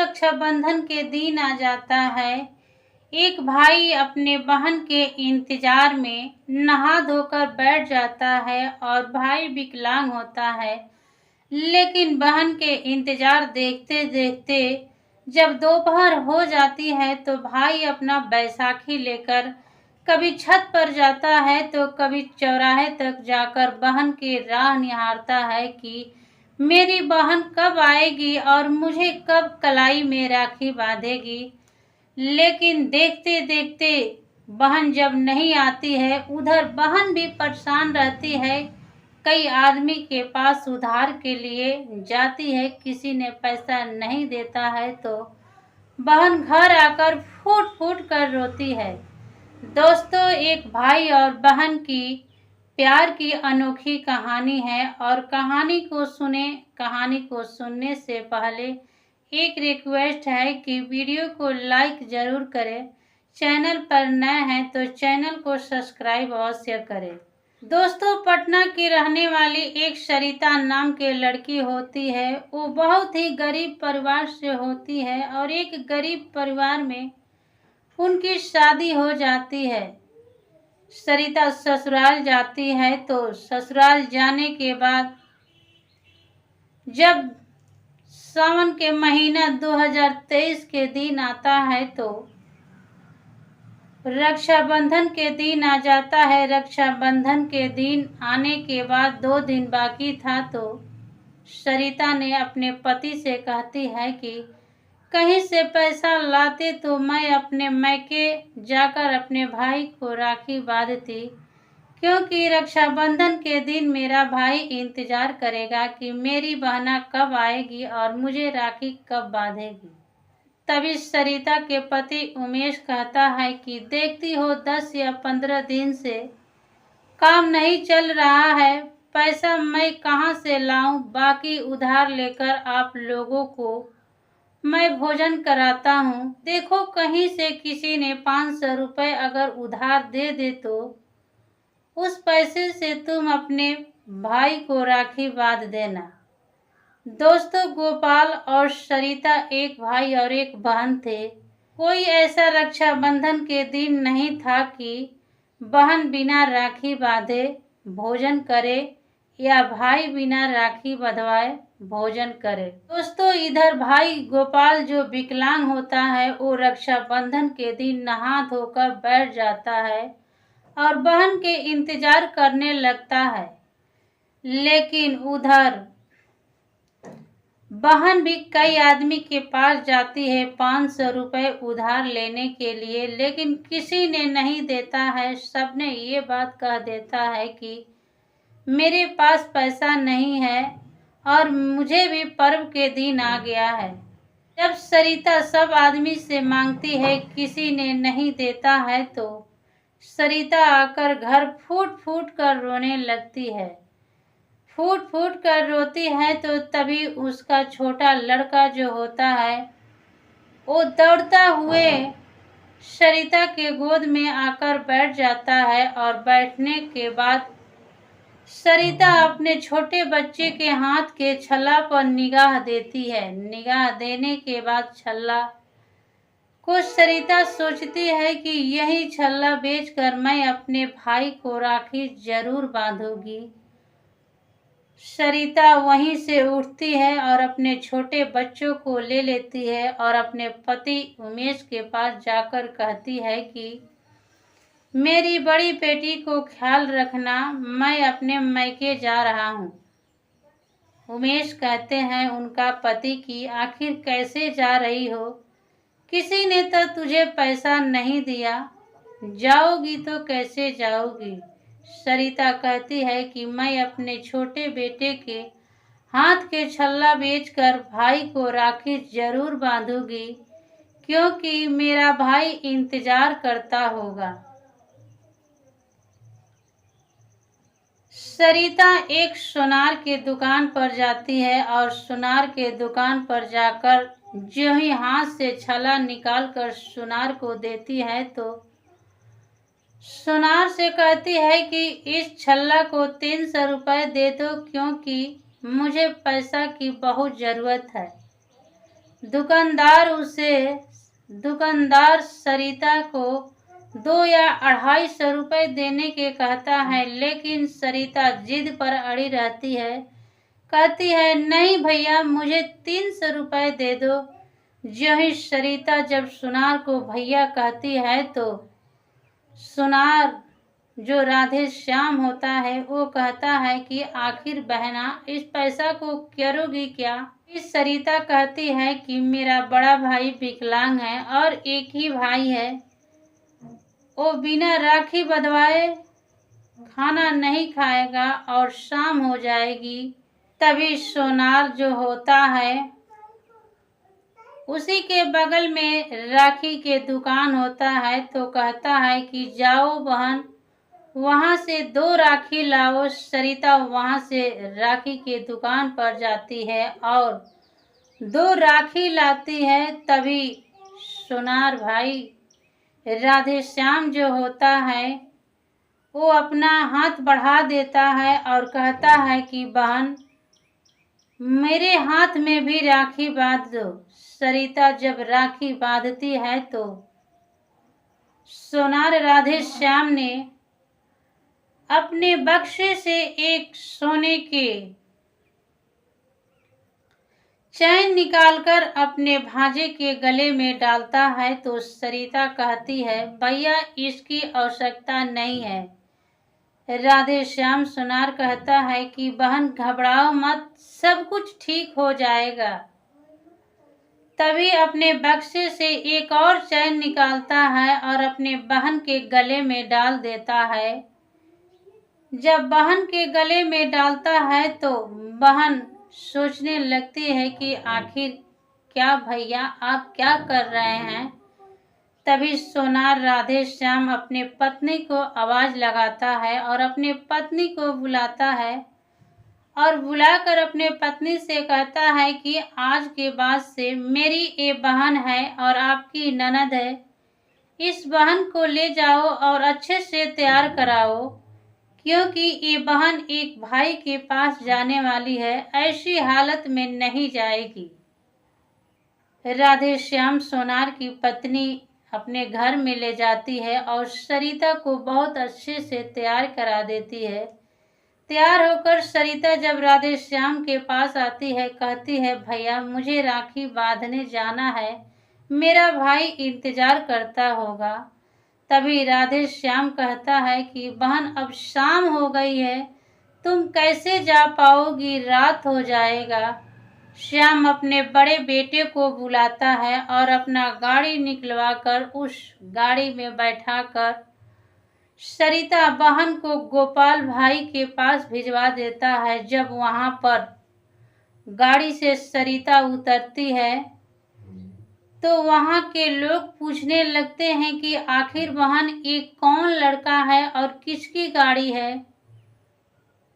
रक्षाबंधन के दिन आ जाता है। एक भाई अपने बहन के इंतजार में नहा धोकर बैठ जाता है और भाई विकलांग होता है। लेकिन बहन के इंतजार देखते देखते जब दोपहर हो जाती है तो भाई अपना बैसाखी लेकर कभी छत पर जाता है तो कभी चौराहे तक जाकर बहन की राह निहारता है कि मेरी बहन कब आएगी और मुझे कब कलाई में राखी बांधेगी। लेकिन देखते देखते बहन जब नहीं आती है, उधर बहन भी परेशान रहती है। कई आदमी के पास उधार के लिए जाती है, किसी ने पैसा नहीं देता है तो बहन घर आकर फूट फूट कर रोती है। दोस्तों, एक भाई और बहन की प्यार की अनोखी कहानी है और कहानी को सुनने से पहले एक रिक्वेस्ट है कि वीडियो को लाइक जरूर करें। चैनल पर नए हैं तो चैनल को सब्सक्राइब अवश्य करें। दोस्तों, पटना की रहने वाली एक सरिता नाम की लड़की होती है। वो बहुत ही गरीब परिवार से होती है और एक गरीब परिवार में उनकी शादी हो जाती है। सरिता ससुराल जाती है तो ससुराल जाने के बाद जब सावन के महीना 2023 के दिन आता है तो रक्षाबंधन के दिन आ जाता है। रक्षाबंधन के दिन आने के बाद 2 दिन बाकी था तो सरिता ने अपने पति से कहती है कि कहीं से पैसा लाते तो मैं अपने मैके जाकर अपने भाई को राखी बांधती, क्योंकि रक्षाबंधन के दिन मेरा भाई इंतजार करेगा कि मेरी बहना कब आएगी और मुझे राखी कब बांधेगी। तभी सरिता के पति उमेश कहता है कि देखती हो 10 या 15 दिन से काम नहीं चल रहा है, पैसा मैं कहाँ से लाऊं, बाकी उधार लेकर आप लोगों को मैं भोजन कराता हूँ। देखो कहीं से किसी ने 500 रुपये अगर उधार दे दे तो उस पैसे से तुम अपने भाई को राखी बांध देना। दोस्तों, गोपाल और सरिता एक भाई और एक बहन थे। कोई ऐसा रक्षाबंधन के दिन नहीं था कि बहन बिना राखी बांधे भोजन करे या भाई बिना राखी बंधवाए भोजन करे। दोस्तों, इधर भाई गोपाल जो विकलांग होता है वो रक्षाबंधन के दिन नहा धोकर बैठ जाता है और बहन के इंतजार करने लगता है। लेकिन उधर बहन भी कई आदमी के पास जाती है 500 रुपये उधार लेने के लिए, लेकिन किसी ने नहीं देता है। सबने ये बात कह देता है कि मेरे पास पैसा नहीं है और मुझे भी पर्व के दिन आ गया है। जब सरिता सब आदमी से मांगती है, किसी ने नहीं देता है तो सरिता आकर घर फूट फूट कर रोने लगती है। फूट फूट कर रोती है तो तभी उसका छोटा लड़का जो होता है वो दौड़ता हुए सरिता के गोद में आकर बैठ जाता है और बैठने के बाद सरिता अपने छोटे बच्चे के हाथ के छल्ला पर निगाह देती है। निगाह देने के बाद छल्ला को सरिता सोचती है कि यही छल्ला बेचकर मैं अपने भाई को राखी जरूर बांधूंगी। सरिता वहीं से उठती है और अपने छोटे बच्चों को ले लेती है और अपने पति उमेश के पास जाकर कहती है कि मेरी बड़ी बेटी को ख्याल रखना, मैं अपने मैके जा रहा हूँ। उमेश कहते हैं उनका पति कि आखिर कैसे जा रही हो, किसी ने तो तुझे पैसा नहीं दिया, जाओगी तो कैसे जाओगी। सरिता कहती है कि मैं अपने छोटे बेटे के हाथ के छल्ला बेचकर भाई को राखी जरूर बांधूंगी, क्योंकि मेरा भाई इंतजार करता होगा। सरिता एक सुनार की दुकान पर जाती है और सुनार के दुकान पर जाकर जो ही हाथ से छल्ला निकालकर सुनार को देती है तो सुनार से कहती है कि इस छल्ला को 300 रुपये दे दो, क्योंकि मुझे पैसा की बहुत ज़रूरत है। दुकानदार सरिता को 2 या 250 रुपए देने के कहता है, लेकिन सरिता जिद पर अड़ी रहती है। कहती है, नहीं भैया, मुझे 300 रुपए दे दो। जो ही सरिता जब सुनार को भैया कहती है तो सुनार जो राधे श्याम होता है वो कहता है कि आखिर बहना इस पैसा को करोगी क्या। इस सरिता कहती है कि मेरा बड़ा भाई विकलांग है और एक ही भाई है, वो बिना राखी बंधवाए खाना नहीं खाएगा और शाम हो जाएगी। तभी सोनार जो होता है उसी के बगल में राखी के दुकान होता है तो कहता है कि जाओ बहन, वहां से 2 राखी लाओ। सरिता वहां से राखी के दुकान पर जाती है और 2 राखी लाती है। तभी सोनार भाई राधे श्याम जो होता है वो अपना हाथ बढ़ा देता है और कहता है कि बहन, मेरे हाथ में भी राखी बांध दो। सरिता जब राखी बांधती है तो सोनार राधे श्याम ने अपने बक्से से एक सोने के चैन निकालकर अपने भांजे के गले में डालता है तो सरिता कहती है, भैया इसकी आवश्यकता नहीं है। राधे श्याम सोनार कहता है कि बहन घबराओ मत, सब कुछ ठीक हो जाएगा। तभी अपने बक्से से एक और चैन निकालता है और अपने बहन के गले में डाल देता है। जब बहन के गले में डालता है तो बहन सोचने लगती है कि आखिर क्या भैया आप क्या कर रहे हैं। तभी सोनार राधे श्याम अपने पत्नी को आवाज लगाता है और अपने पत्नी को बुलाता है और बुलाकर अपने पत्नी से कहता है कि आज के बाद से मेरी ये बहन है और आपकी ननद है। इस बहन को ले जाओ और अच्छे से तैयार कराओ, क्योंकि ये बहन एक भाई के पास जाने वाली है, ऐसी हालत में नहीं जाएगी। राधे श्याम सोनार की पत्नी अपने घर में ले जाती है और सरिता को बहुत अच्छे से तैयार करा देती है। तैयार होकर सरिता जब राधे श्याम के पास आती है, कहती है, भैया मुझे राखी बांधने जाना है, मेरा भाई इंतजार करता होगा। तभी राधे श्याम कहता है कि बहन अब शाम हो गई है, तुम कैसे जा पाओगी, रात हो जाएगा। श्याम अपने बड़े बेटे को बुलाता है और अपना गाड़ी निकलवाकर उस गाड़ी में बैठाकर सरिता बहन को गोपाल भाई के पास भिजवा देता है। जब वहां पर गाड़ी से सरिता उतरती है तो वहां के लोग पूछने लगते हैं कि आखिर बहन ये कौन लड़का है और किसकी गाड़ी है।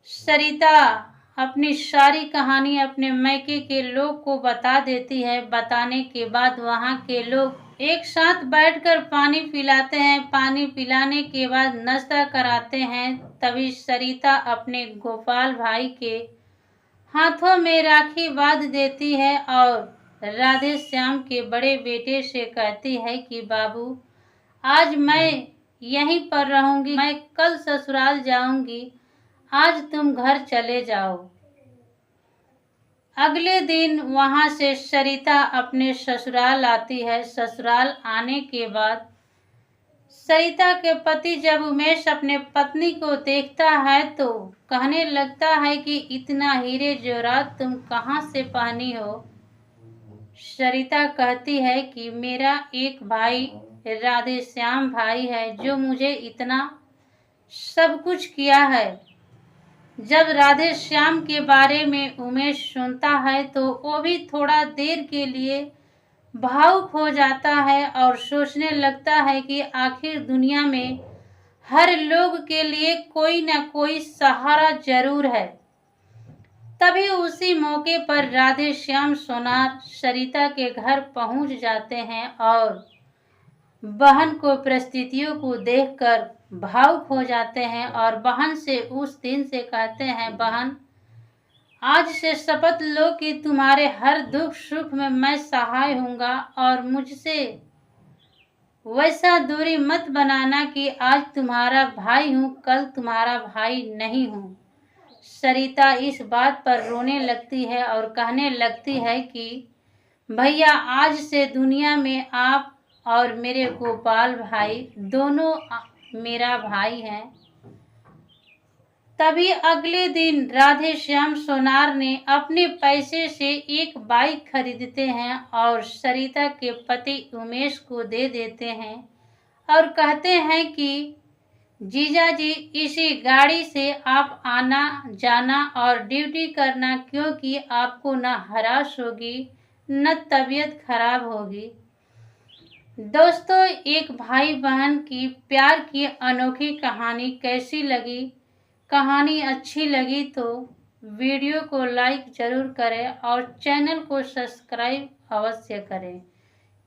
सरिता अपनी सारी कहानी अपने मैके के लोग को बता देती है। बताने के बाद वहां के लोग एक साथ बैठकर पानी पिलाते हैं। पानी पिलाने के बाद नाश्ता कराते हैं। तभी सरिता अपने गोपाल भाई के हाथों में राखी बांध देती है और राधे श्याम के बड़े बेटे से कहती है कि बाबू आज मैं यहीं पर रहूंगी, मैं कल ससुराल जाऊंगी, आज तुम घर चले जाओ। अगले दिन वहां से सरिता अपने ससुराल आती है। ससुराल आने के बाद सरिता के पति जब उमेश अपने पत्नी को देखता है तो कहने लगता है कि इतना हीरे जवाहरात तुम कहाँ से पहनी हो। सरिता कहती है कि मेरा एक भाई राधे श्याम भाई है जो मुझे इतना सब कुछ किया है। जब राधे श्याम के बारे में उमेश सुनता है तो वो भी थोड़ा देर के लिए भावुक हो जाता है और सोचने लगता है कि आखिर दुनिया में हर लोग के लिए कोई ना कोई सहारा जरूर है। तभी उसी मौके पर राधे श्याम सोनार सरिता के घर पहुंच जाते हैं और बहन को परिस्थितियों को देखकर भावुक हो जाते हैं और बहन से उस दिन से कहते हैं, बहन आज से शपथ लो कि तुम्हारे हर दुख सुख में मैं सहाय हूँगा और मुझसे वैसा दूरी मत बनाना कि आज तुम्हारा भाई हूँ कल तुम्हारा भाई नहीं हूँ। सरिता इस बात पर रोने लगती है और कहने लगती है कि भैया आज से दुनिया में आप और मेरे गोपाल भाई दोनों मेरा भाई हैं। तभी अगले दिन राधे श्याम सोनार ने अपने पैसे से एक बाइक खरीदते हैं और सरिता के पति उमेश को दे देते हैं और कहते हैं कि जीजा जी इसी गाड़ी से आप आना जाना और ड्यूटी करना, क्योंकि आपको न हरास होगी न तबीयत खराब होगी। दोस्तों, एक भाई बहन की प्यार की अनोखी कहानी कैसी लगी? कहानी अच्छी लगी तो वीडियो को लाइक ज़रूर करें और चैनल को सब्सक्राइब अवश्य करें,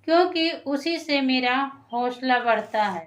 क्योंकि उसी से मेरा हौसला बढ़ता है।